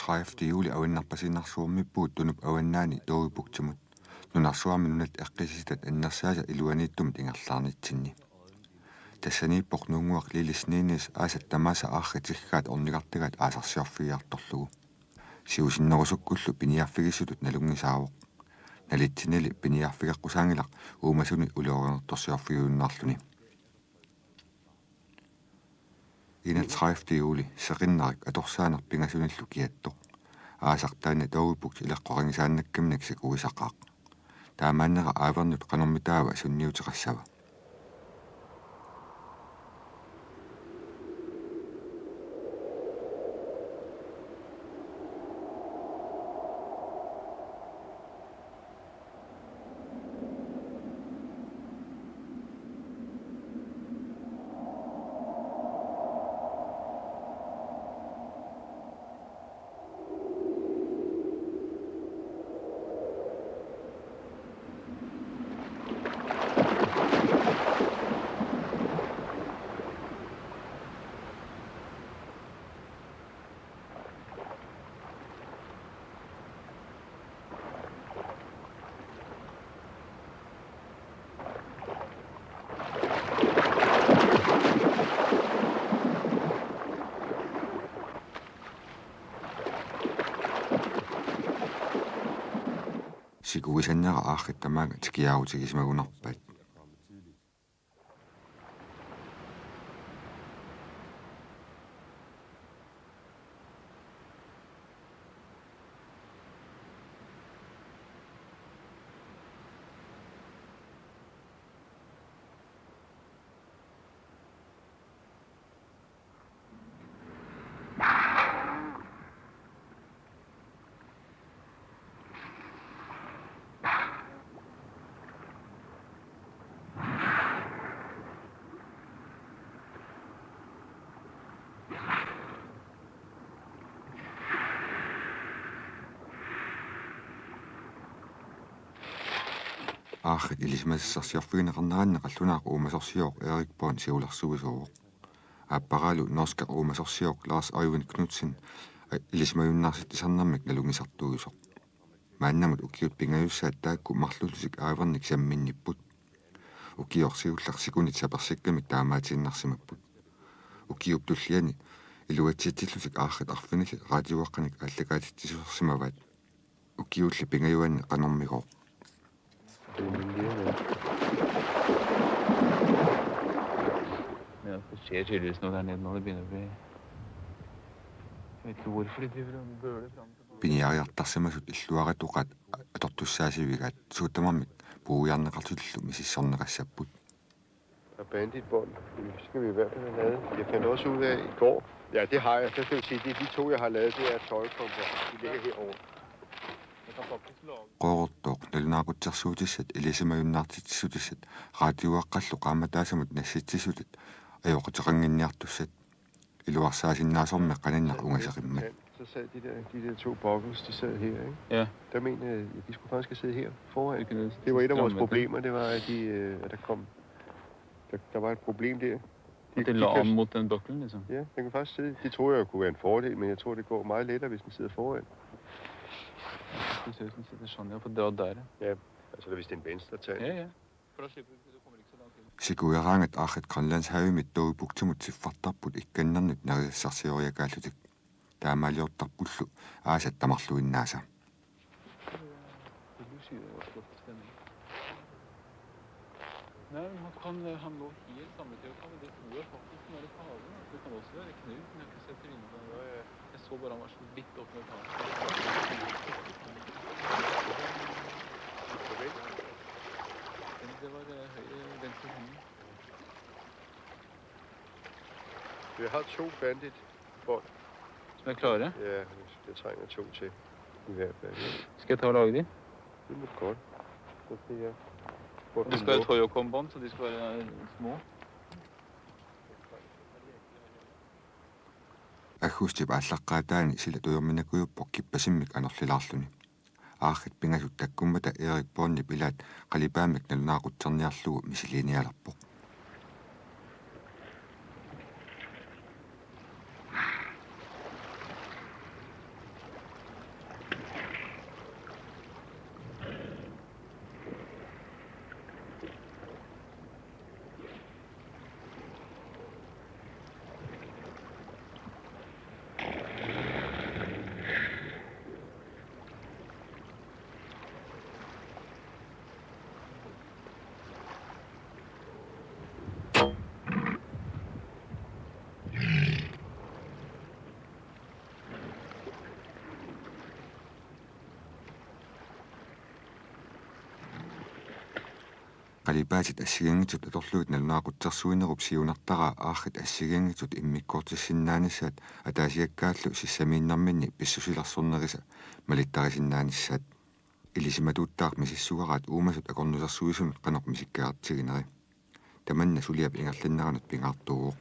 31. juli авиннарпасинарсууммиппуут тунуп аваннаани тоовипуктимут нунарсуарми нунат эққисиситат аннерсааса илуанииттумит ингерлаарнитсинни тассанииппоқ нунгуақ лилиснинис аасат тамааса аарритиггаат орнигартагаат аасарсиорфигиарторлугу сиусиннерусуккуллу пиниарфигиссутут налунгисаавоқ налитсинили пиниарфигаққусаангилақ уумасуни улеорнерторсиорфигиуннаарлуни 31. juli сеқиннарик аторсаанер пингасуниллу киаттоқ аасартаана тоовиппукт илеққорангисааннаккамнак сикуисақаақ таамааннера аавернут қанормитаава сунниутеқассава сикуисаннера аарриттамаага тикиаагутигисмагунарпаат ааррит илисмассарсиорфигинеқарнаранне қаллунаақ уумасорсиоқ Erik Bohn сиулерсугисууоқ ааппаралу норска уумасорсиоқ Lars Øyvind Knudsen илисмаюннаарситтисарнармик налунгисартугисоқ мааннамут укиут пингаюссаат таакку марлулусик ааверник самминниппут укиорсиулларсикунит саперсиккамик таамаатииннарсимаппут укиуп туллиани илуатситтиллусик ааррит арфинили радиуаққаник аллагаатитсисуерсимаваат укиулли пингаюанни қанормигоо Ja, det ser tydeligvis noe der nede når det begynner å bli... Jeg vet ikke hvorfor de driver og bøler frem til... Piniariartarsimasut illuarattuqat atortussaasivigaat suuttamamik puujarneqartullu misissorneqassapput. Og banditbånd, det skal vi i hvert fald have lavet. Jeg fandt også ud af i går. Ja, det har jeg. Så skal vi sige, det er de to, jeg har lavet, det er tøjpumper. De ligger herovre. Qoortoq nalunaaqutsarsuutissat ilisimayunnaartitsutissat raatiuaqqallu qaammataasamut nassitsisutit ajoqutеқангинниартуссат илуарсаасиннааsormeq qaninnar ungaseqimmat. Så sad de der to bokkels, de sad her, ikke? Ja. Der mener jeg, at de skulle faktisk have siddet her foran. Det var et af vores problemer, det var, at der kom... Der var et problem der. Det lå om mod den boklen, ligesom? Ja, den kan faktisk sidde. Det tror jeg kunne være en fordel, men jeg tror, det går meget lettere, hvis den sidder foran. Det ser ut som sitter sånn, jeg får dra der. Ja, altså hvis det er en venstre tand. Ja, ja. For da slipper du, så kommer det ikke så langt til. Sikueraangat aaxit Grønlands havimit toovipuktimut siffartarput ikkannarnut narisassioriakaallutik taamaaliortarpullu aasat tamarluinnaasa. Nej, men han lå helt samlet. Det tror jeg faktisk når det tar av. Det kan også være Knut, men jeg har ikke sett trynet på det. Jeg så bare han var så vidt opp med taket. Det var høyre venstre hånden. Vi har to banditbånd. Som er klare? Ja, det trænger to til i hvert fald. Skal jeg ta og lage de? Det må godt. Så skal jeg... De skal være Toyocom-bånd, så de skal være små. Аггустип ааллаққаатаани сила туйорминакуйуппоқ киппасиммик анерлилаарлуни ааррит пингасут таккуммата Erik Bohn пилаат қалипаамик налунаақутсерниарлугу мисилиниалерпоқ qalipaatit assigiangitut atorlugut nalunaaqutsersuinerup siunartara aarrit assigiangitut immikkoortissinnaanissaat ataasiakkaallu sissamiinnarminni pissusilarsornerisa malittarisinnaanissaat ilisimatuuttaaq misissugaraat uumasut akornusarsuisunut qanoq misikkaartigineri tamanna suliap ingerlinnaranut pingaartuuq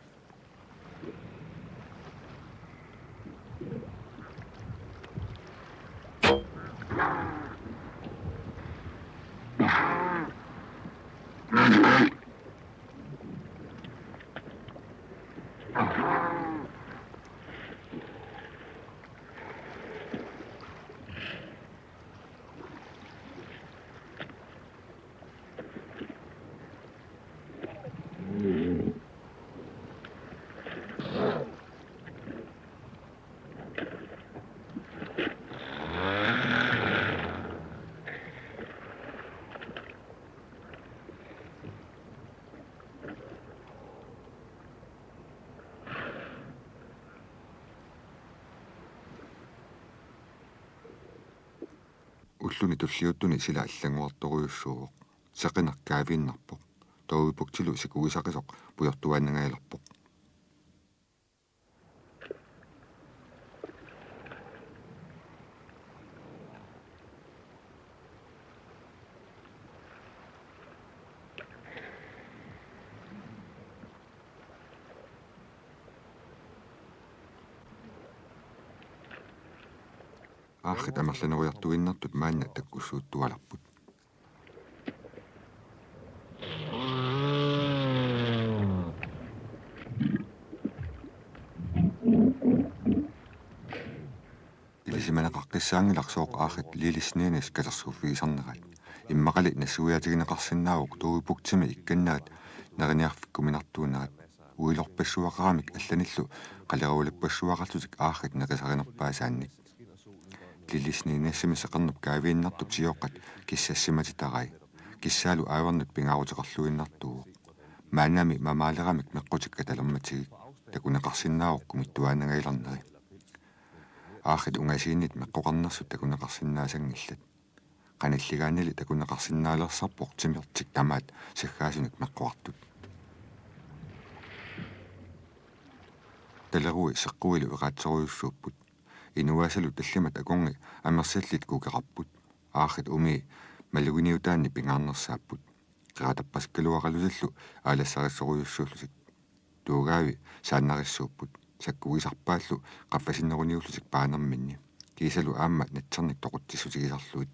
уллуни туллиуттуни сила аллангуарторуйуссууоq сеқинаркаавииннарпоq тоуипуктилу сикугисақисоq пуйортуааннгаиларпоq аахит амерланеруйартуиннартут маанна таккуссууттуаларпут илисиманеқаққиссаангиларсооқ аахит лилиснeenis касерсуффигисарнерат иммақали нассуиатигинеқарсинаавук туупуктими икканнаат нериниарфиккуминартуунерат уилорпассуақарамик алланиллу қалеруулиппассуақарлутик аахит неқисаринерпаасаанник лилиснeenassimi seqernуп kaavииннартуп сиоққат киссассиматитарай киссаалу ааварнут пингаарутеқарлуиннартуу маанами мамаалерамик меққутик каталерматигик такунеқарсинаавук кумиттуаанагаиларнери аахит унгасииннит меққоқарнерсут такунеқарсинаасангиллат qanilligaanili takunneqarsinnaalersarpoq timirtik tamaat saggaasunik meqqoartut talerui seqquilu iqaatseruyussuupput inuasalu tallimat akongi amersallit kukeqarput aarrit umi maluginiutaanni pingaarnersaapput qiraatappaskkaluaqalusallu aalassarисsoruyussuullusik tuugaavi saannarissuupput sakkugisarpaallu qaffasineruniullusik paanerminni kiisalu aammat natsernik toqutsissutigisarluit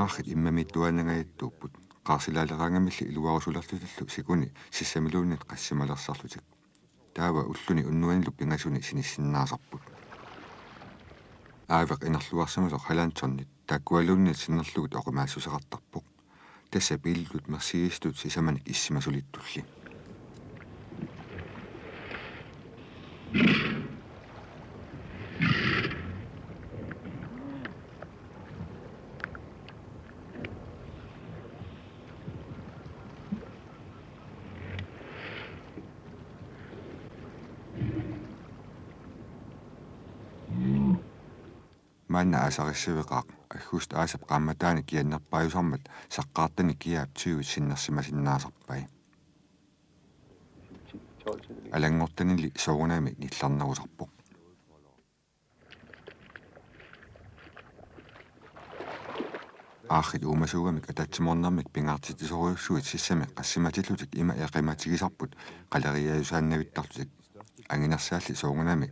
аахит иммамиттуаннагаяттууппут qaarsilaaleraangamilli iluarusulerlutallu sikuni sissamiluunit qassimalerсарлутик таава уллуни уннуанилу пингасуни синиссиннаасарпут аавеқ инерлуарсамасо халаантернит тааккуалууннит синнерлугут оқимаассусеқартарпоқ тасса пиллут мерсигистут сисаманик иссимасулиттулли маанна аасариссивеқаақ аггуст аасап qaammataanik kiannerpaajusarmat saqqaartani kiaap 20 sinnersimasinnaaserpai алангортанили соорунами нилларнерусарпоқ аахит уумасуугамик ататсиморнэрмик пингаартитисоруйуссуит сиссами qassimatillutик има эқиматигисарпут қалериааюсааннавиттарлутик ангинерсаалли соорунами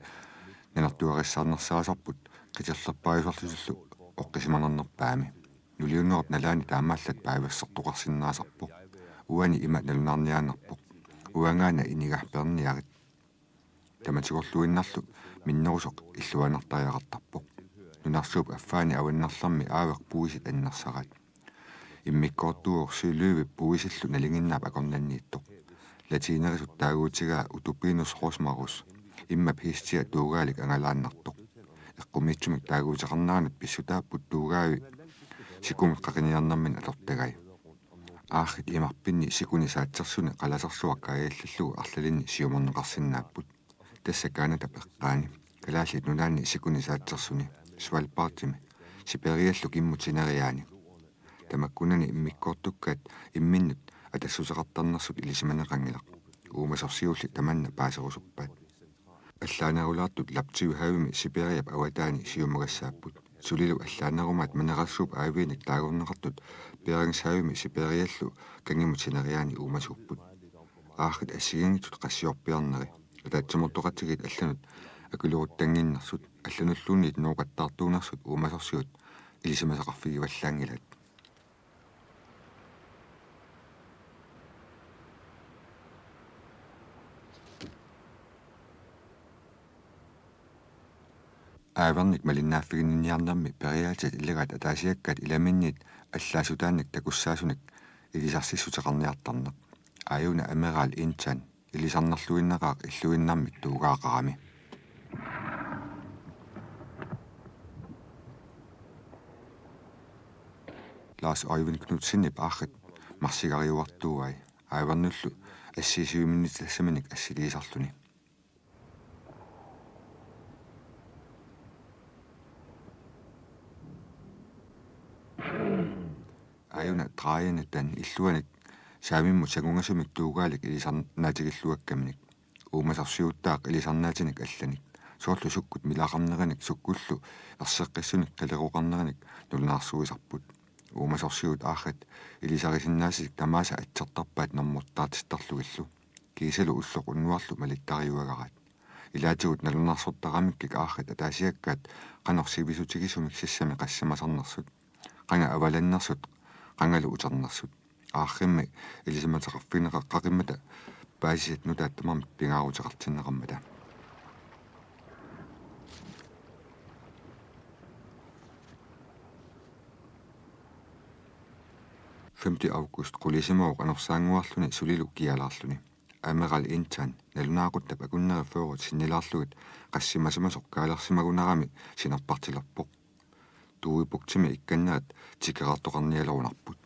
нанертуариссаарнерсаасарпут qitерлерпаажуарлусуллу оққисиманернерпаами нулиунгеруп налаани таамааллат паавассертоқарсиннаасарпоқ уани има налунаарниаанерпоқ уангаана инигаарперниарит таматигорлуиннарлу миннерусоқ иллуанартариақартарпоқ нунарсууп аффаани аваннарларми аавеқ пуисит аннерсарат иммиккоортуор сюлюви пуисиллу налингиннаап акорнаннииттоқ латинерисут таагуутигаа утупинус росмарус имма пистиа туугаалик ангалааннартоқ эққумитсумик таагуутеқарнааранут писсутааппут туугаави сикумит қақиниарнармин алортагай аахит имарпинни сикуни саатсерсуни қаласерсуак каяллиллугу арлалинни сиуморнеқарсинааппут тассакааната пеққаани калааллит нунаанни сикуни саатсерсуни свалпаартими сипериаллу киммутинериаани тамаккунани иммиккоортуккаат имминнут атассусеқартарнерсут илисиманеқангилақ уумасорсиулли таманна паасерусуппаат аллаанерулаартут лаптиу хаавими сипериап аватаани сиумагассааппут сулилу аллаанерумаат манерассууп аавиник таагорнеқартут пиарингсаавими сипериаллу кангимутинериаани уумасуппут аахит ассигингитут qassiorpiarneri атаатсимортоқатсигит алланут акулуруттангиннэрсут аллануллуунниит нуукаттаартуунерсут уумасорсиут илисимасеқарфигиваллаангилат ааверник малиннааффигинниарнэрми периаатит иллагат атаасиаккат иламинниит аллаасутаанник такуссаасуник илисарсиссутеқарниартарнеқ ааюна амераал интсан илисарнерлуиннеқаақ иллуиннармик туугаақарами Lars Øyvind Knudsen аахат марсигариуартууай аавернуллу ассисиуминнитассаминик ассилиисарлуни аюна траянатан иллуаник саамимму сагунгасумик туугаалик илисарнаатигиллуаккаминик уумасарсиуттаақ илисарнаатиник алланик соорлу суккут милаақарнераник суккуллу ерсеққиссуник қилеруқарнераник нулнаарсуисарпут уумасорсиут аахат илисарисиннаасик тамааса атсертарпаат нормуттаатистарлугиллу кисалу уллоқ уннуарлу малиттариуагараат илаатигут налунаарсортарамиккик аахат атаасиаккаат канорсивисутигисумик сиссами qaссамасарнерсут qanga аваланнерсут qangalu утернерсут аарримми илисиматеқарфинеқаққақиммата паасисат нутааттамармик пингаарутеқартиннеқармата 5. august qulissimauq anersaanguarluni sulilu kialaarluni ameral intan nalunaaquttab akunneriffuurut sinnilaarlugit qassimasamasoq kaalersimagunarami sinerpartilerpoq tuuipuktimi ikkannaat tikeqartoqarnialorunarput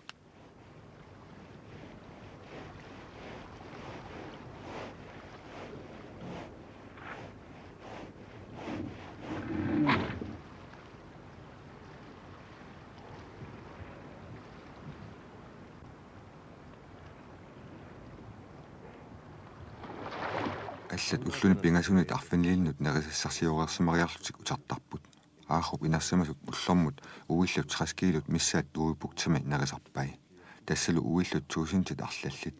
аллат уллуни пингасунит арфинлииннут нерисассарсиориарсимариарлутик утартарпут аахуп инассамасут уллормут уиллут 60 килот миссаат туупуктами нерисарпай тассалу уиллут туусинтит арлаллит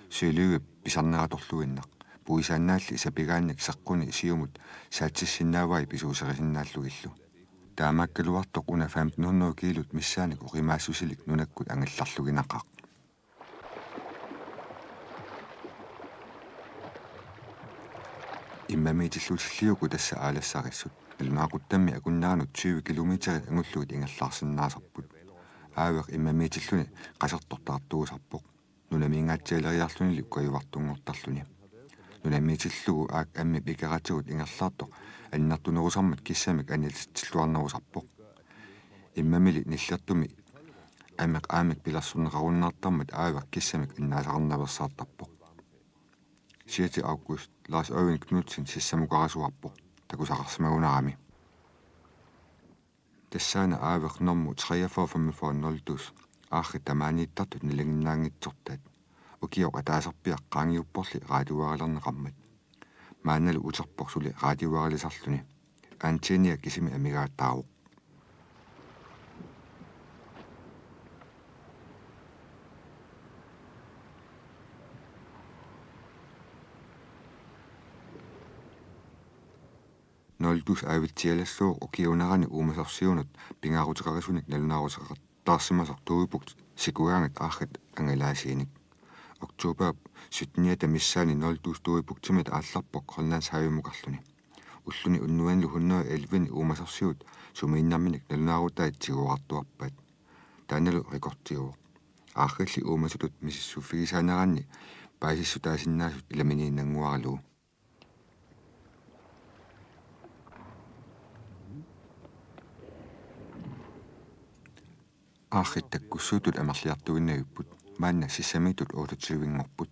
сюлюи писарнераторлуиннақ пуисааннаалли сапигаанник сеққуни сиумут саатсиссиннаавай писуусерисиннааллугиллу таамааккалуартоқ уна 1500 килот миссааник уқимаассусилик нунаккут ангилларлугинақақ иммамиитиллутиллиуку тасса аалассариссут илунаақуттамми акуннаанут 20 километрит ангуллугит ингаллаарсинаасарпут аавеқ иммамиитиллуни қасертортаартуусарпоқ нунамиингаатсиалериарлунили уккаюартунгортарлуни нунамиитиллугу аак амми пикератигут ингерлаартоқ аннартунерусармат киссамик анилтиллуарнерусарпоқ иммамили ниллертуми амеқ аамик пиларсуннеқаруннаартармат аавеқ киссамик иннаасақарнаверсаартарпоқ 6. august Lars Øyvind Knudsen sissamukарасуарпоқ такусақарсимагунарами тассаана аавеқнэрму 43:45 аахи тамаанииттартут налангиннаангитсортаат укиоқ атаасарпиақ qaangiupporli раадиуарилернеқармат маанналу утерпорсули раадиуарилисарлуни антения кисими амигааттаавоқ нолдус аавитсиалассуу укиунарани уумасарсиунут пингаарутеқарисуник налунаарутеқартаарсимасар туупукт сикугаангат аахат ангалаасииник Oktober 17 missaani 0 puktimit aallarpoq Grønlands havimukarluni. Ulluni unnuanlu 111 uumasorsiut sumiinnarminik nalunaarutait tiguartuarpaat. Taanalu rekortiuoq. Aakhilli uumasutut misissuffigisaaneranni paisissutaasinnaassut ilaminiinnanguaralugu. Aakhittakkussuutut amerliartuinnagipput maanna sissamitut 28-ngorput.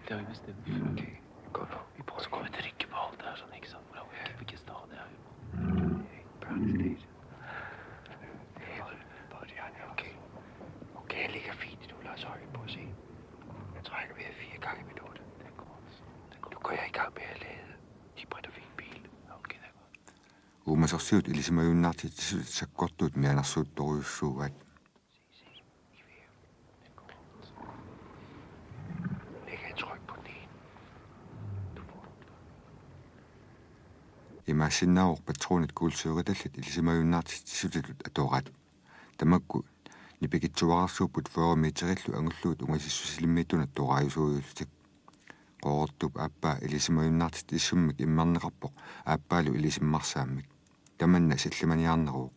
Det har vi bestemt. Okay, godt. Vi prøver så godt, at det ikke kan beholde der, sådan ikke sådan, hvordan vi kan begynde stå der. Børnestat. Okay. Okay, jeg ligger fint nu, Lars Høje, på at se. Jeg trækker ved 4 gange i minuttet. Det er godt. Nu går jeg i gang med at lade de britter fin bil. Okay, det er godt. Uumasorsiut ilisimayunnartit sakkortut mianarsuuttoriussuuvat. Imaasinnaavoq patronit kuulsuuritallit ilisimayunnaartit tisutitut atorat. Tamakku nipikitsuararsuuput 4 meterillu angulluut ungasissusilimmiittunat toraayusuuyullutik. Qoortup aappaa ilisimayunnaartit issummik immarneqarpoq aappaalu ilisimmarsaammik. Tamanna sillimaniarneruuq.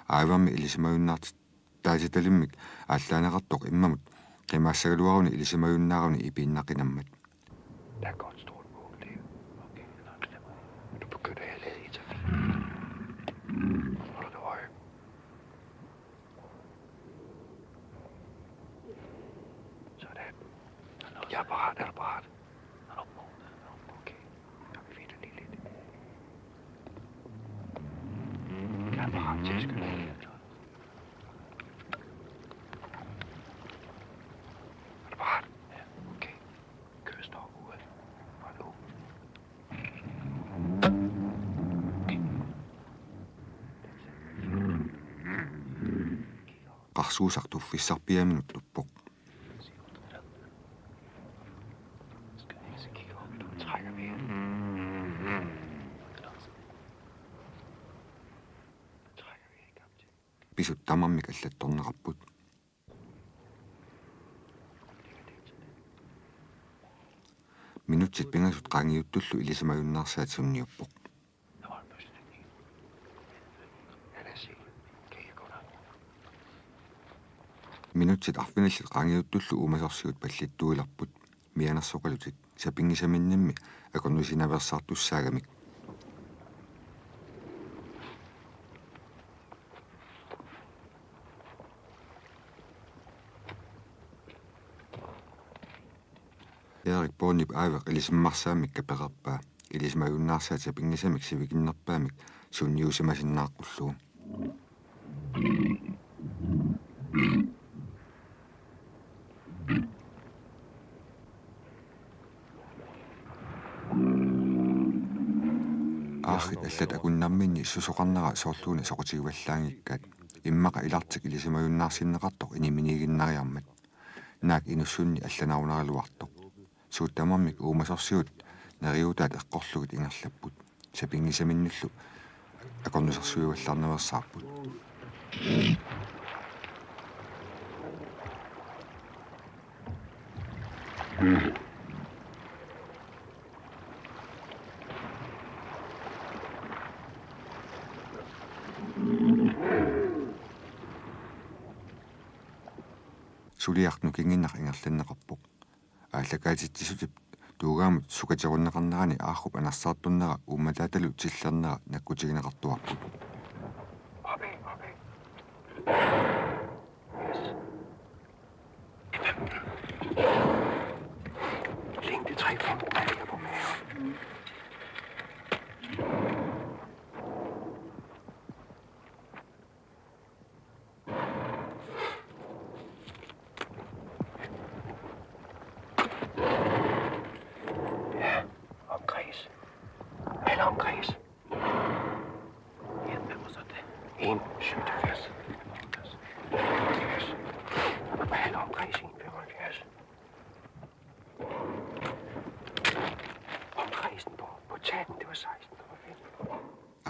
Aavarmi ilisimayunnaartit taasitalimmik ааllaanеqartoq immamut qimaassagaluaruni ilisimayunnaaruni ipiinnaqinammat. Der er godt stort mål, det er. Okay, nok stemmer. Men nu begynder jeg at lade i trafik. Holder du øje? Sådan. Jeg er parat. Er du parat? Okay. Så vi finder lige lidt. Jeg er parat til at skyde. Er du parat? Ja. Okay. Kør stop uret. Og nu. Qarsuusartuffissarpiaminut luppoq. Så kigger op, du trækker vejret. Trækker vejret i gang til. Pisut tamammik allattorneqarput. Minutsit pingasut qaangiuttullu ilisimayunnaarsaatisunniuppoq. Der var en bøsning. Ja, lad os se. Kan jeg gå der? Minutsit arfinallit qaangiuttullu uumasorsiut pallittuilarput mianarsoqalutik sapingisaminnimmi akornusinaversaartussaagamik. Erik Bornip aiveq ilisimmarsaamik kapeqerpaa ilisimayunnaarsaat sapingisamik sivikinnerpaamik sunniusimasinnaaqullugu. Aakhit allat akunnarminni susoqarnera soorluuna soqotigivallaangikkaat immaqa ilartik ilisimayunnaarsinneqartoq iniminiginnariarmat naak inussunni allanarunaraluartoq suuttamarmik uumasorsiut neriutaat eqqorlugit ingerlapput sapingisaminnullu akornusarsuivallarneversaarput. Suliartnu kinginnaq ingerlanneqarpoq. Ааллакаатитсисутип туугаамут сукатеруннеқарнерани аарруп анерсаартуннера уумматааталу тиллернера наккутигинеқартуарпут. Opad. Længde 3-15 meter på maven. Omkreds. En, hvad var så det? 1,77. Og halv omkreds 1,75. Omkredsen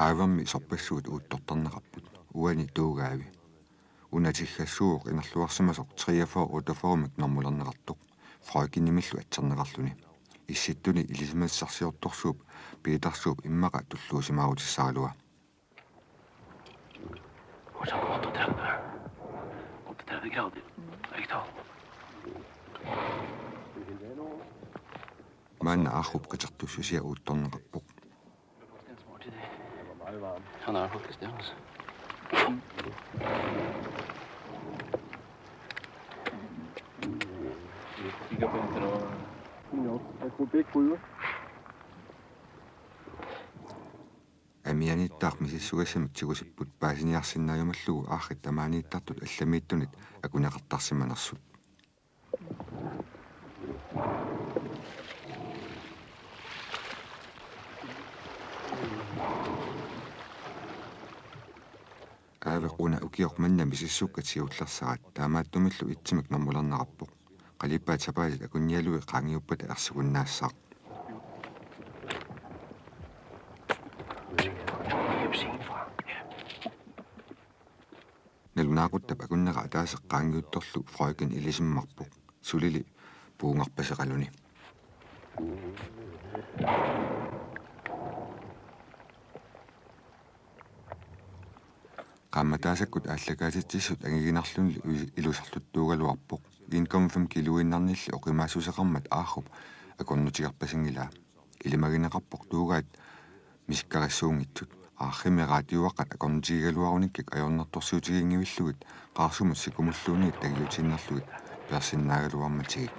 аавамми сорпассуут уутторторнеқарпут уани туugаави унатиггассууоқ инерлуарсимасоқ 3-4 нормулернеқартоқ фройкинимиллу атсернеқарлуни исситтуни илисимассарсиорторсууп пиитарсууп иммақа туллуусимаагутиссааралуа Wordt zo 38 grader. Echt al. маана аахуп қитертуссусиа уутторнеқарпоқ Ja, daar ook is het. Kigga på inte då. Ja, jeg kunne begge gryder. амианиттаах мисиссугассамик тигусиппут паасиниарсиннаажумаллугу аахит тамаанииттартут алламииттунит акунеқартарсиманерсут аавеқуна укиоқ манна мисиссукка тиулларсарат таамааттумиллу итсимик нормулернеқарпоқ қалиппаат сапаалит акунниалуи qaangiuppat арсигуннаассаа налунаақуттап акуннера атаасеққаангиутторлу фройкен илисиммарпоқ сулили пуунгарпасеқалуни qaammataasakkut ааллакаатитсиссут ангигинарлунли илусарлуттуугалуарпоқ 1,5 килуиннарнилли оқимаассусеқармат аахуп акорнутигарпасингилаа илимагинеқарпоқ туугаат мисккариссуунгитсут аахими радиуақат акорнутигалуаруниккик ajornertorsuutigiingivillugit qaarсумут сикумуллуунигит тагиутиннерлугит персиннаагалуарматигит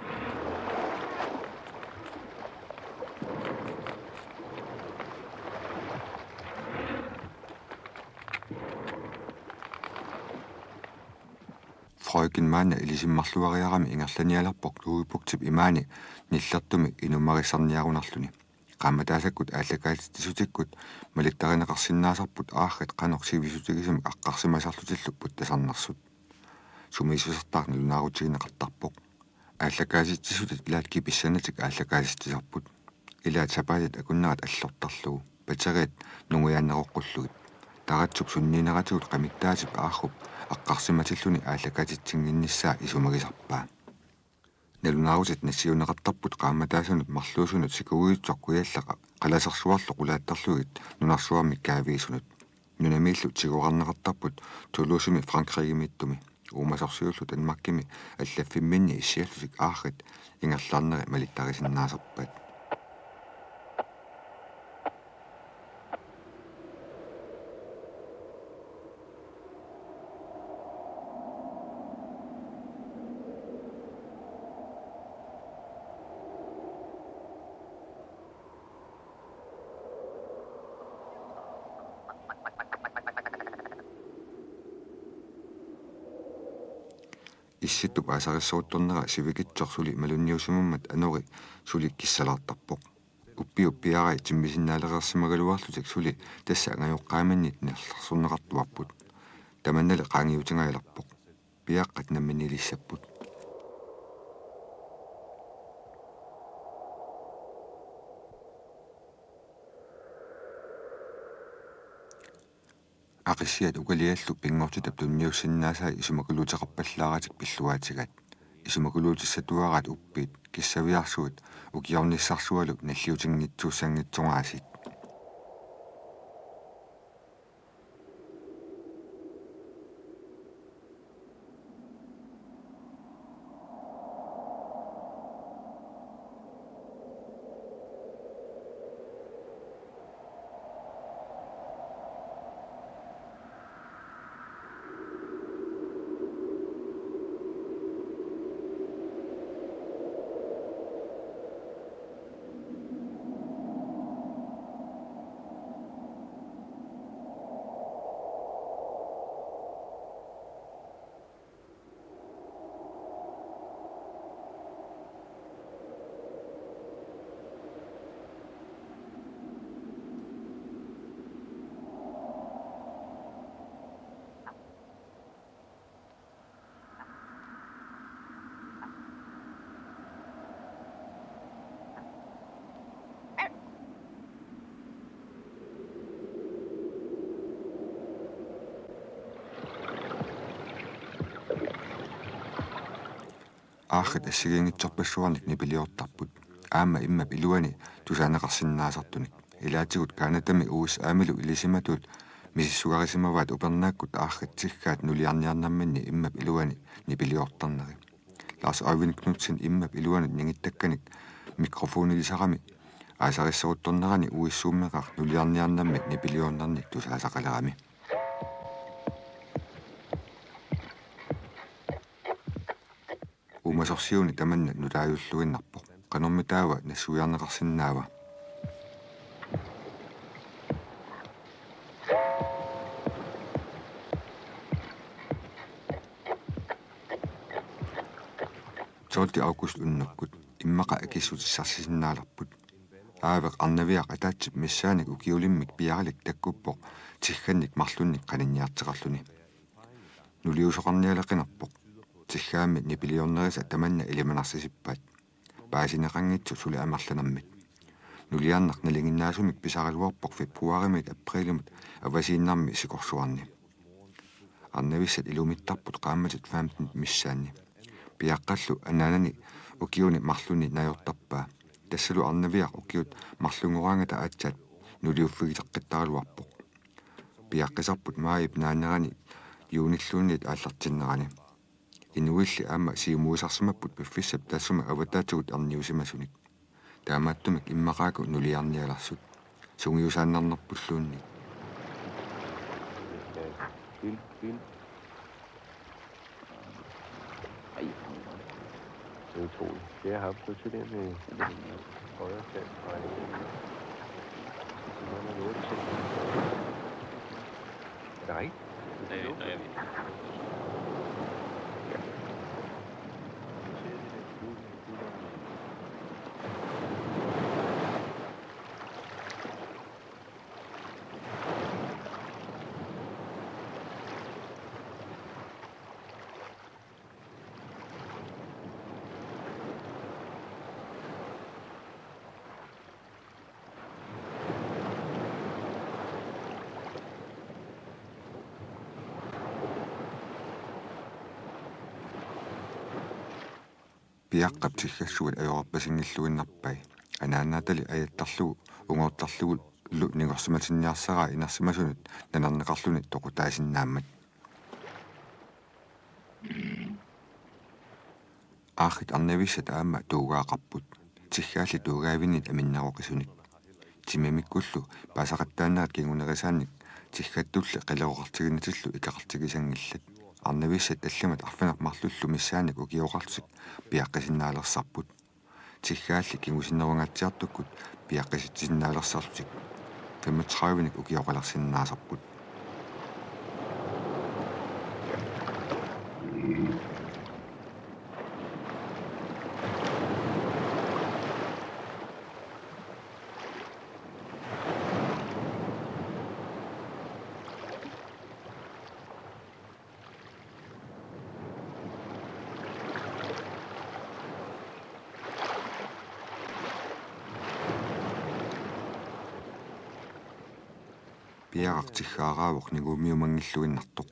фройкен маана илисиммарлуариарами ингерланиалерпоқ туупуктип имаани ниллертуми инумарissarniarunarluni qaamataasakкут ааллакаатиттисутиккут малиттаринеқарсиннаасарпут ааррат qaноқ сивисутигисами аққарсимасарлутиллук путтасарнерсут сумиисусертаарни лунаарутигинеқартарпоқ ааллакаатиттисутит илаат киписсанатик ааллакаатиттисарпут илаат сапаалит акуннерат аллортарлугу патериат нунгуяаннеқоққуллугит таратсуп сунниинератигут qamittaatip аарруп аққарсиматиллуни ааллакаатитсингинниссаа исумагисарпаа налунаарутит нассиунеқартарпут qaamataasунут марлуусунут сикугуитсоққуяллақа қаласерсуарлу қулааттарлугит нунарсуарми каавиисунут нунамииллу тигуарнеқартарпут тулуусими франкригимиттуми уумасорсиуллу танмаккими аллаффимминни иссиаллусик ааррит ингерлаарнери малиттарисиннаасарпат исситтуп аасариссуутторнера сивикитсорсули малунниусимаммат анори сули киссалаартарпоқ уппиарай тиммисиннаалерерсимагалуарлутик сули тасса ангаюққааманнит нерларсуннеқартуарпут таманнале qaangiutigailарпоқ пиаққат намминилиссаппут ақиссиат укалиаллу пингортитап тунниуссиннаасаа исумакулуутеқарпаллааратик пиллуаатигат исумакулуутиссатуарат уппит киссавиарсуут укиорниссарсуалук наллиутингитсууссангитсунгаасит аахит ассигингитсорпассуарник нипилиортарпут аама иммап илуани тусаанеқарсинаасартуник илаатигут канатами уус аамилу илисиматут миссугарисимаваат упернааккут аахит тиггаат нулиарниарнамминни иммап илуани нипилиортарнери Lars Øyvind Knudsen иммап илуанут нингиттакканик микрофонилисарами аасариссерутторнерани уиссууммеқар нулиарниарнамми нипилионнарник тусаасақалерами умасорсиуни таманна нулааюллуиннарпоқ канормитаава нассуиарнеқарсинаава Solti august unnukut immaqa akissutissarsisinnaalapput aaveq arnaviaq ataatsit missaanik ukiulimmik piaralik takkuppoq tiggannik marlunnik qaninniarteqarluni nuliusoqarnialaqinarpoq tiggaammi nipiliornerisa tamanna ilimanarsissipaat paasineqanngitsu suli amarlanammit nuliarnaq nalinginnaasumik pisariluarpoq februarimit aprillimut avasiinnarmi sikorsuarni arnavissat ilumittarput qaammatit 15 missaanni piaqqallu anaanani ukiuni marluni najortarpaa tassalu arnaviaq ukiut marlunguраангата аатсаат нулиуффигитеққиттаралуарпоқ piaqqisarput maayip naanerani юуниллуунниит ааллартиннерани инуилли аама сиумуисарсимаппут пиффиссап тассума аватаатигут арниусимасуник таамааттумик иммақааку нулиарниаларсут сунгиусааннарнерпуллуунни Det er utroligt. Det har haft til det med højre kant. Er det rigtigt? Nej, jeg ved. piaqqap tiggassugut ajorpasinngilluinnarpai anaannaatali ajattarlugu ungoortarlugu lu ningorsimatinniarsaraa inarsimasunut nanarneqarluni toqutaasinnaammat aahit arnavissat aama tuugaaqarput tiggaalli tuugaavinit aminnaroqisunik timimikkullu paasaqattaannaat kingunerisaannik tiggattulli qileroqartiginnatillu ikaqartigisangillat arnavissat allamat arfanaq marlullu missaanik ukioqartik piaqqisinnaalerssarput tiggaalli kingusinneruнгатсиартуккут piaqqisitsinnaalerssarlutik 35ник ukioqalersinnaasarput piaqartiggaaraavoq niguumiumangilluinnartoq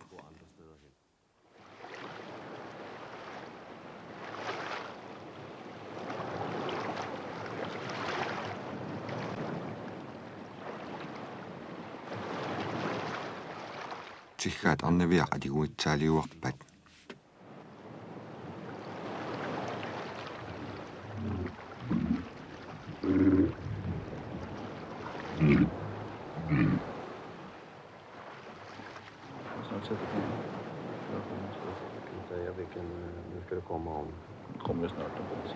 tiggaat arnaviaq atiguitsaaliuarpat Jeg ved ikke, nu skal det komme om. Kommer jo snart en båt.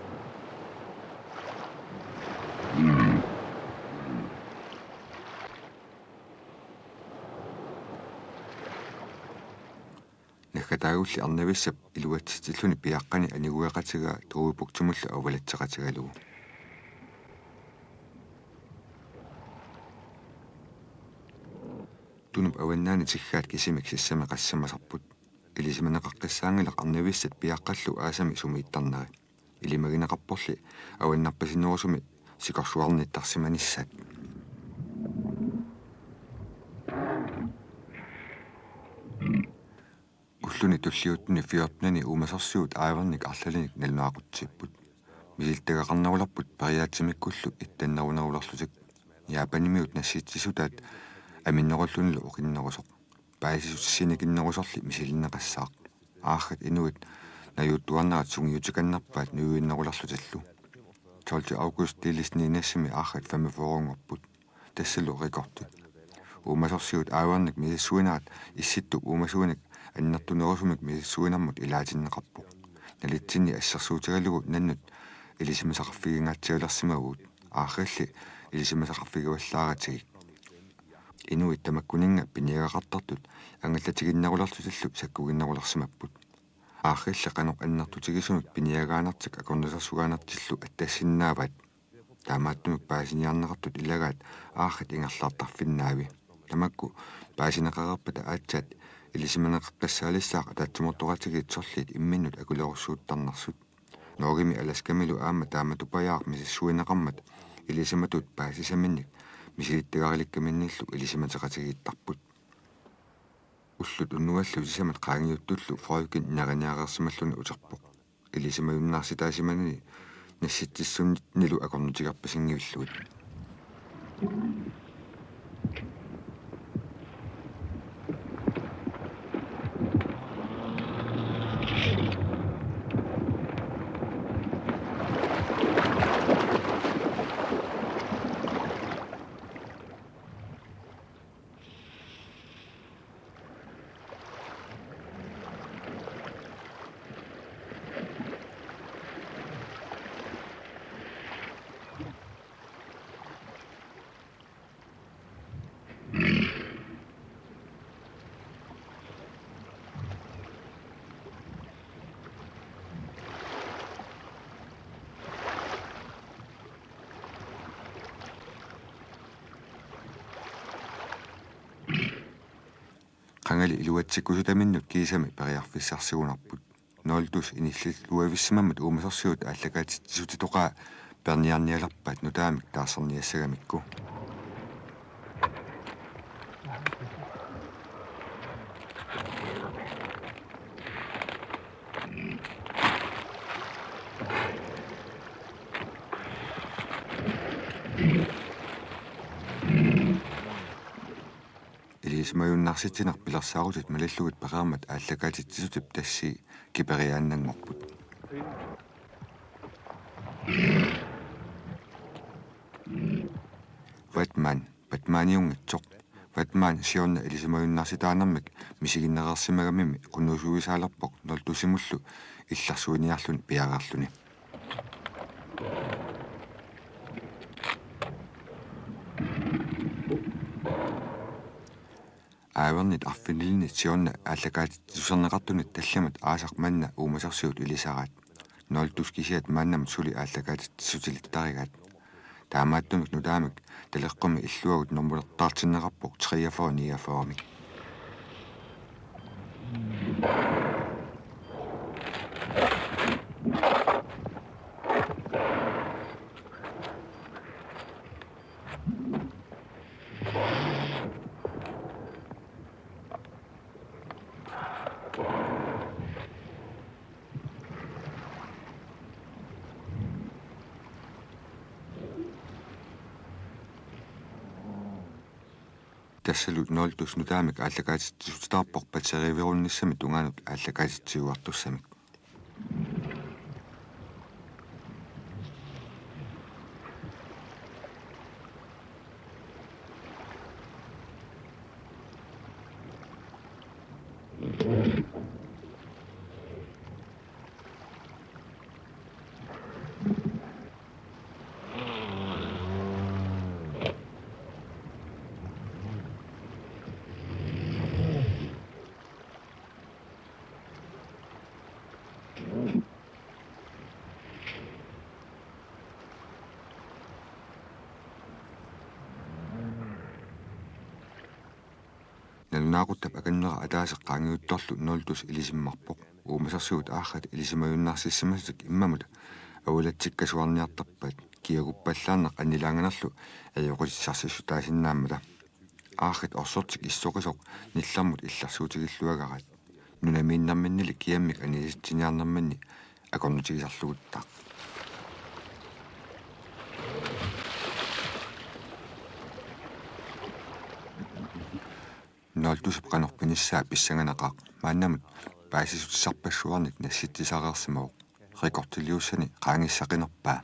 nakataaguulli arnavissap iluatsitilluni piaqqani anigueqatiga tuupuktumullu avalatsaqatigalugu tunup awannaani tiggaat kisimik sissami qassamasarput ilisimaneqaqqissaangilaq arnavissat piaqqallu aasami sumiittarneri ilimagineqarporli awannarpasinnerusumi sikorsuarnittarsimanissat уллуни туллиуттни фиортнани уумасорсуут ааварник арлалиник налнуақутсиппут мисилтагақарнеруларпут париаатсимиккуллу иттаннерунерулерлутик яапанимиут нассиитсисутаат аминнеруллунилу оқиннерусоқ паисисутсиникиннерусорли мисилиннеқассаақ ааррат инуит наюуттуарнерат сунгиутиканнерпаат нуюиннерулерлуталлу 12 август дилисниинассими ааррат фамифорунгорпут тассалу рекорди уумасорсиут ааварник мисиссуинаат исситту уумасуиник аннертунерусумик мисиссуинармут илаатиннеқарпу налитсинни ассерсуутигалугу наннут илисимасақарфигингаатсиулерсимагуут аарралли илисимасақарфигуаллааратигик инуит тамаккунинга пиниагақартартут ангаллатигиннерулерлуталлу саккугиннерулерсимаппут аарралли канеқ аннертутигисунут пиниагаанартик акорнисерсугаанартиллу аттассиннааваат таамааттумик паасиниарнеқартут илагаат ааррат ингерлаартарфиннаави тамакку паасинеқарерпата аатсаат илисиманеқаққассаалиссааqa таатсумортуратигиит сорлиит имминнут акулеорсууттарнарсут ноогими аласкамилу аама тааматупаяақ мисиссуинеқармат илисиматут паасисаминник мисилиттагариликкаминниллу илисиматеқатигииттарпут уллут уннуаллу сисамат qaangiuttullu фройкин наганиареерсималлуни утерпоқ илисимаюннаарситаасиманини насситсиссуннилу акорнутигарпасингивиллуит qangali iluatsikkusutaminнут кисами периарфиссарсигунарпут ноолтус иниллит луависсимаммат уумасорсиут ааллагаатитсутитоқаа перниарниалерпаат нутаамик таассерниассагамикку илисмаюннарситсинер пилерсаарутит малаллугит пеқаамат ааллагаатитсутип тасси кипериааннангорпут батманиунгитсоқ батман сиорна илисмаюннарситаанермик мисигиннереерсимагамими qunnuusugisaalerpoq нолтусимуллу илларсуиниарлуни пиагаарлуни ааварнит арфинилинит сиорна ааллагаатитсусернеқартунит талламат аасақ манна уумасерсиут илисараат ноолтус кисиат мааннамат сули ааллагаатитсутилиттаригаат таамааттумик нутаамик талеққуми иллуагут нормулертаартиннеқарпоқ 43-49мик тассалут ноолтус нутаамик ааллагаатитсутитаарпоқ патеривирунниссами тунгаанут ааллагаатитсиуартуссамик налунаақуттап аканнера атаасеққаангиутторлу ноолтус илисиммарпоқ уумасерсуут ааррат илисимаюннарсиссимасутик иммамут ауалатсиккасуарниартарпаат киагуппаллаанеқ аннилаанганерлу аёқутиссарсиссу таасиннааммата ааррат орсортик иссоқисоқ ниллармут илларсуутигиллуагараат нунамииннарминнили киаммик аниситсиниарнэрманни акорнутигисарлугуттаа ноолтусуп канорпиниссаа писсаганеқаа мааннамут паасисутиссарпассуарник насситсисареерсимавоқ рекортилиуссани qaangiссақинерпаа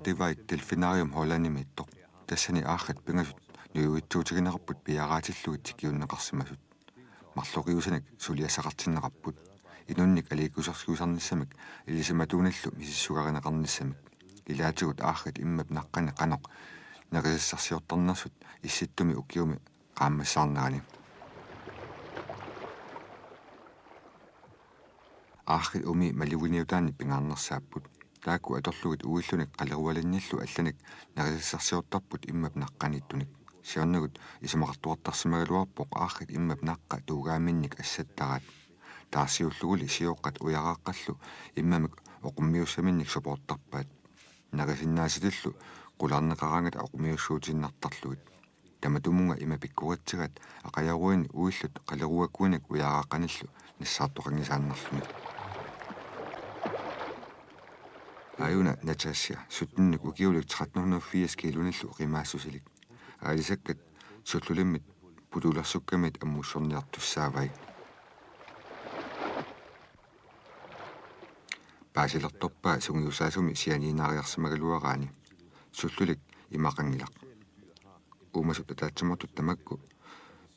хативайт делфинариум холанимиттоқ тассани аахат пингасут нуйуитсуутигинераппут пиараатиллугит тикиуннеқарсимасут марлоқиусаник сулиассақартиннеқарпут инунник аликусерсиусарниссамик илисиматууниллу мисиссугаринеқарниссамик илаатигут аахат иммап наққани қаноқ нерисассарсиортарнерсут исситтуми уккиуми qaammassаарнерани аахит уми маливуниутаани пингаарнерсааппут таакку аторлугит уиллуник қалеруалинниллу алланик нерисассарсиортарпут иммап наққаниттуник сиорнагут исимақартуартарсимагалуарпоқ аахит иммап наққа туугааминник ассаттараат таарсиуллугули сиоққат уярааққаллу иммамик оқуммиуссаминник супорттарпаат нерисиннааситиллу qulaarneqarangат aqumiussuutinnartarlugit таматумунга имапиккуратсигат ақаяруини уиллут қалеруаккуиник уяарааққаниллу нассаартоқангисааннарлуни аюна натассия суттинник укиулик 1380 килуниллу қимаассусилик аалисаккат суллулиммит путулерсуккамит аммуссорниартуссаавай паасилерторпаа сунгиусаасуми сианинаариарсимагалуараани суллулик имақангилақ уумасут таатсимортут тамакку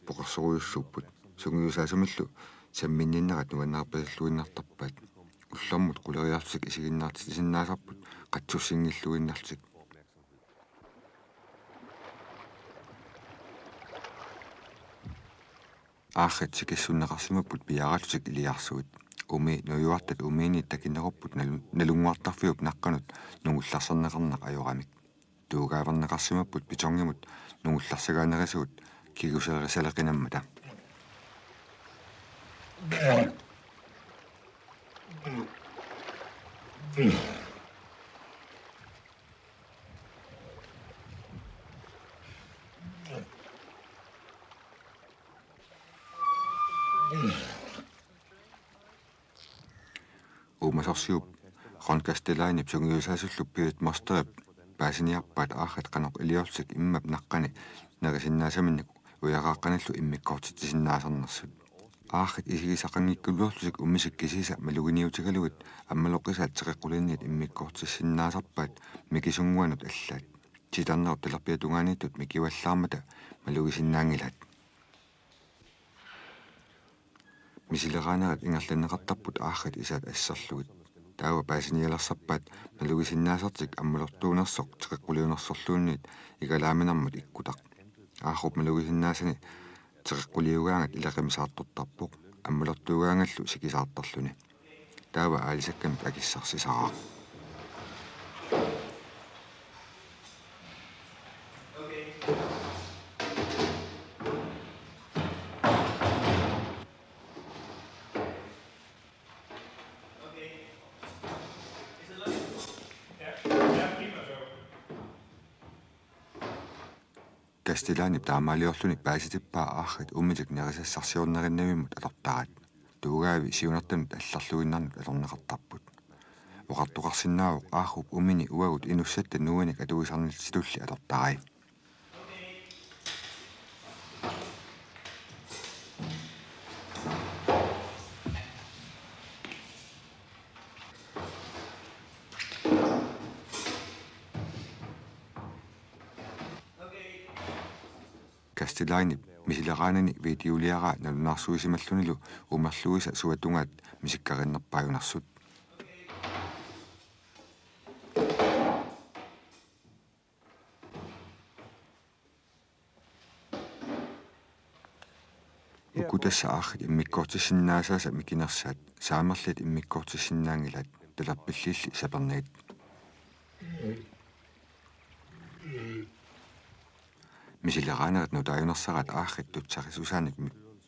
поқорсоруйуссууппут сунгиусаасумиллу самминниннерат нуаннаарпасаллуиннартарпаат уллэрмут quleriartusik исигиннаартисиннаасарпут қатсуссингиллуиннартик аахат сикиссуннеқарсимаппут пиаратусик илиарсуит уми нуюартат умиини такиннеруппут налунгуартарфиуп наққанут нугулларсернеқарнақ ajорамик туугаавернеқарсимаппут питоргимут нугулларсагаанерисуут кигусалерисалеқинаммата уумасорсиуп ронкастелаани псунгиусаасуллуппиут мостерип паасиниарпаат аахат канақ илиорсик иммап наққани нерисиннаасаминник уярааққаналлу иммиккортитсиннаасарнерсут аахат исигисақангиккулуорлусик уммисик кисиса малугиниутигалугит аммалоққисаат теқеққулинниит иммиккортиссиннаасарпаат микисунгуанут аллаат титарнерут талерпиатунгаанииттут микиваллаармата малугисиннаангилаат мисилераанерат ингерланнеқартарпут аахат исаат ассерлугит таава паасиниалерсарпаат малугисиннаасартик аммалортуунерсоқ теқеққулиунерсорлуунниит игалааминармут иккутақ аахуп малугисиннаасани теқеққулиугаангат илеқимисаартортарпоқ аммалортуугаангаллу сикисаартарлуни таава аалисаккамик акиссарсисараа Кастилаани таамаалиорлуни пааситиппаа ааррит уммитик нерисассарсиорнериннавиммут алортаат туugаави сиунартамут алларлуиннарнут алорнеқартарпут оқартоқарсинаавоқ аарруп умини уагут инуссатта нуаник атуисарнилситулли алортарай Кастилаани мисилераанани видеолиараа налунаарсуисималлунилу умерлуиса суатунгаат мисиккариннерпаагунарсут укутасса ааррит иммиккортиссиннаасааса микинерсаат саамерлит иммиккортиссиннаангилаат таларпиллиилли сапернагит мисилераанерат нутааюнерсарат ааррит тутсарисусааник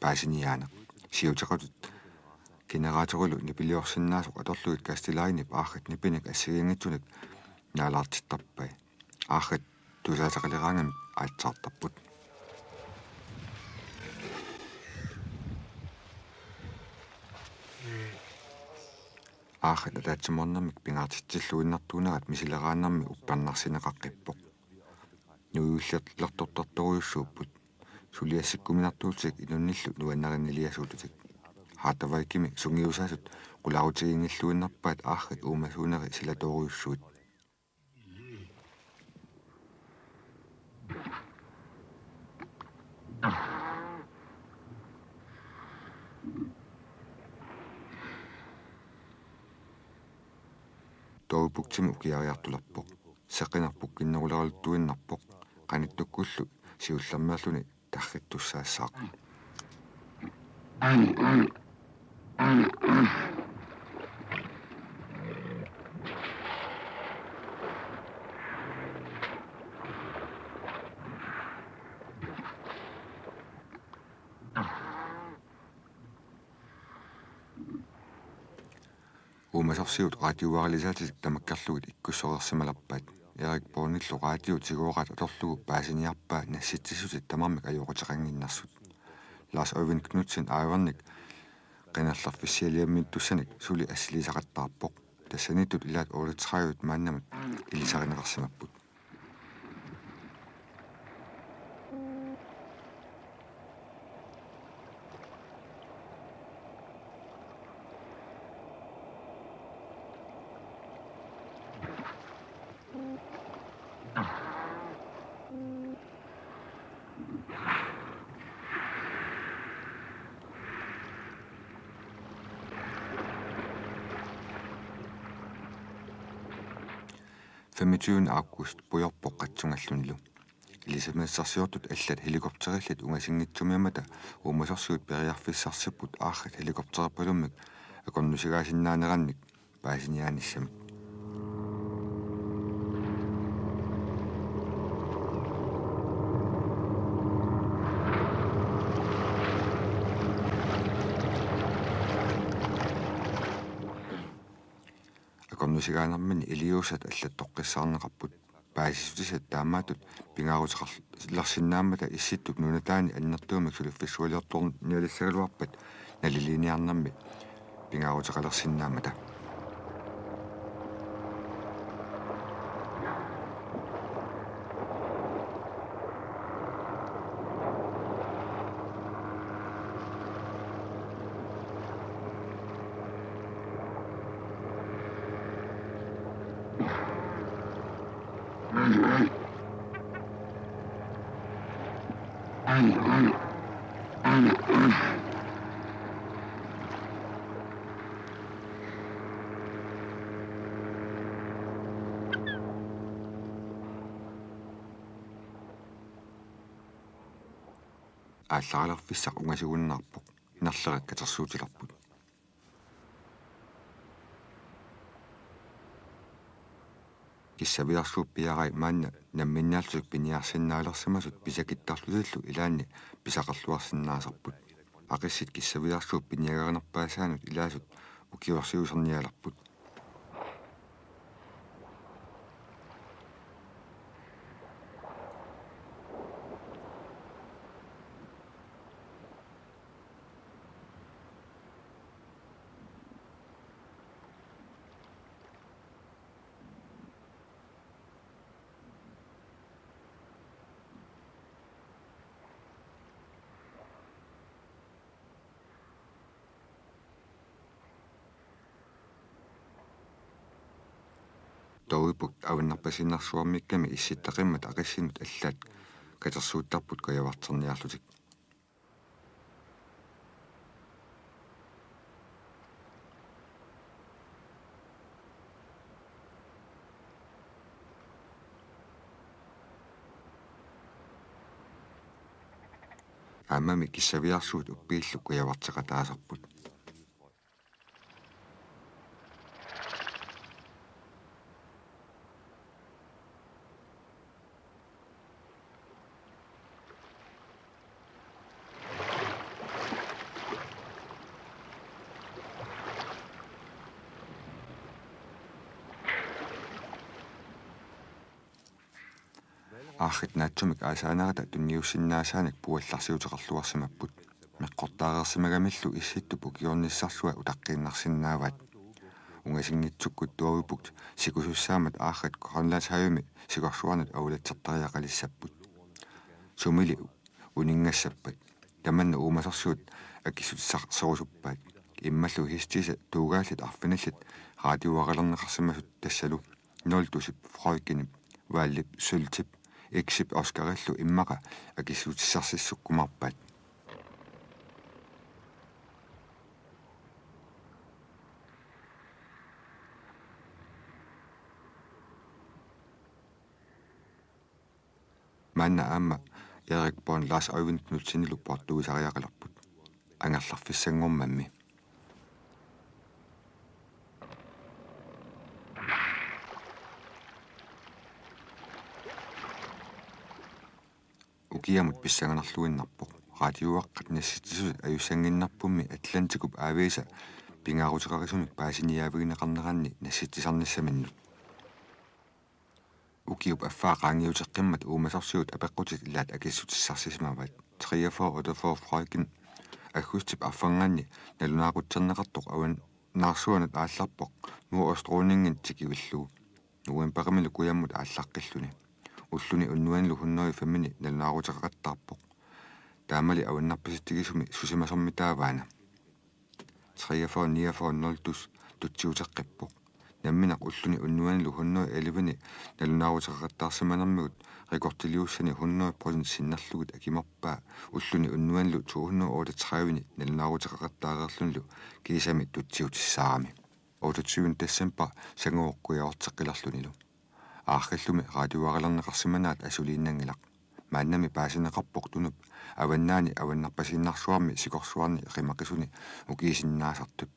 паасиниаанеқ сиутеқатут генераторулу нипилиорсиннаасоқ аторлугит кастилаинип ааррит нипиник ассигингитсунак наалаартиттарпай ааррит тусаатеқалераангами аатсаартарпут ааррит атаатсиморнэрмик пингаартитсиллуиннартуунерат мисилерааннарми уппарнарсинеқаққиппоқ нуиуллерлэрторторторуйуссууппут сулиассиккуминартуутик инунниллу нуаннариннилиасуутутик хаатавайкими сунгиусаасут qulaarutigiнгиллуиннарпаат ааррит уумасуунери силаторуйуссуут тоупуктими укиариартуларпоқ сеқинарпук киннерулералуттуиннарпоқ qanitukkullu siullermerluni tarrittussaassaq umasarsiut radioaalisaatik tamakkarlugit ikkussoriarsimalarpaat Erik Bornillu radio tiguoqat atorlugu paasiniarpaa nassitsisutit tamarmik ajuqutaqanginnarsut Lars Øyvind Knudsen aavarnik qinallarfissialiammiit tussanik suli assiliisaqattaarpoq tassanitut ilaat 38 maannamut ilisarineqarsimapput august pujorpoqqatsungallunnlu Elisamersarsiortut allat helikopterillat ungasingitsumiamata umasorsuut periarfissarsipput ааррит helikopterippalummik akornusigaasinnaanеранник paasiniaanissam akornusigaanarmani iliusat аллаттоққиссаарнеқарпут paasisutisat taamaatut pingaarutiqarlarsinnaamata issittut nunataani annertuumik suliffissualiortorn nialissaгаluarpat naliliniarnarmi pingaarutiqalersinnaamata ааллааралерфиссақ унгасигуннаарпоқ нарлерак катерсуутиларпут киссавиарсууп пиарай маанна намминнаалтук пиниарсиннаалерсимасут писакиттарлусиллу илаанни писақарлуарсинаасарпут ақиссит киссавиарсууп пиниагарнерпаасаанут илаасут укиорсиусерниаларпут тоуипут авиннарпасиннарсуармикками исситтақиммат ақиссинут аллаат катерсуутарпут каявартерниарлутик аамами киссавиарсуут уппииллук каявартеқатаасарпут аахит наатсумик аасаанерата тунниуссиннаасааник пуалларсиутеқарлуарсимаппут меққортаареерсимагамиллу исситтуп укиорниссарсуа утаққииннарсинааваат унгасингитсуккут туавипут сикусуссаамат аахат коронлаатааюми сикорсуарнат аулатсартариақалиссаппут сумили унингаассаппат таманна уумасарсуут аккисутсарсерусуппаат иммаллу хистиса туугааллит арфиналлит радиуаралернеқарсимасут тассалу 0 фройкинип вааллип султип эксип оскариллу иммаqa акисутиссарсиссуккумарпаат манна аама ярикпоон лаас Øyvind Knudsenillu португисариақалерпут ангерларфиссангормамми укиамут писсаганерлуиннарпоқ радиуаққат насситсусут аюссангиннарпумми атлантикуп аависа пингаарутеқарисуник паасиниаавигинеқарнеранни насситсисарниссаминнут укиуп аффаақаангиутеққиммат уумасарсиут апеққутит илаат акиссутиссарсисмават 43 фройкин акустип аффангаанни налунаақутсернеқартоқ аван наарсуанат аалларпоқ нуу остронингин тикивиллуу нуен парамилу куяммут ааллаққиллуни уллуни уннуанлу 105 налунаарутеқақаттаарпоқ таамали аваннарпаситтигисуми сусимасормитааваана 43 тутсиутеққиппоқ намминақ уллуни уннуанлу 111 налунаарутеқақаттаарсиманермигут рекортилиуссани 100% синнерлугут акимарпаа уллуни уннуанлу 238 налунаарутеқақаттаареерлунлу кисами тутсиутиссаарами 28 децембер сангуоққуяортеққилерлунилу аахиллуми радиуаралернеқарсиманаат асулииннангилақ мааннами паасинеқарпоқ тунуп аваннаани аваннарпасиннарсуарми сикорсуарни қимақисуни укиисиннаасартут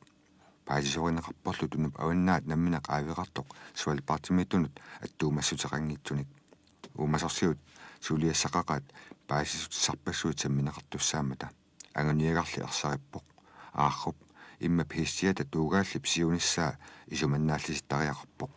паасисоринеқарпорлу тунуп аваннаат намминақ аавиқартоқ суалпартимитунут аттуумассутеқангитсуник уумасорсиут сулиассақақаат паасисутиссарпассуут самминеқартуссаамата ангуниагарли ерсариппоқ аарруп имма пистиата туугааллип сиуниссаа исуманнааллиситтариақарпоқ